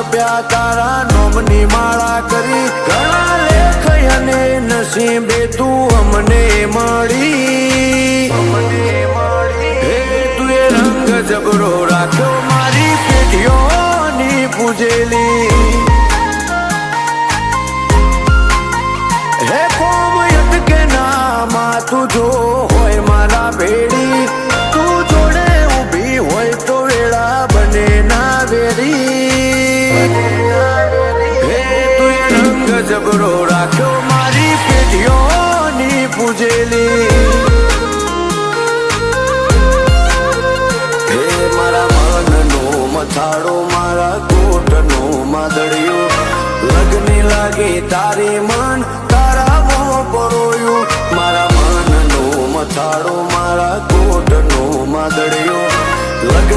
રૂપિયા તારા નોમની માળા કરી ઘણા લેખ અને નસીબે તું અમને મળી હે તું એ રંગ જબરો રાખ્યો મારી પેઢીઓની પૂજેલી હે કોમ અટકે નામાં તું જો હોય મારા ભેડી તું જોડે ઊભી હોય તો વેળા બને ના વેરી હે તું એ રંગ જબરો રાખ્યો મારી પેઢીઓની પૂજેલી હે મારા મનનો મથાળો મારા કોટનો માદળિયો લગની લાગી તારી મન તારા મોં પરોયું મારા મનનો મથાળો મારા કોટનો માદળિયો લગ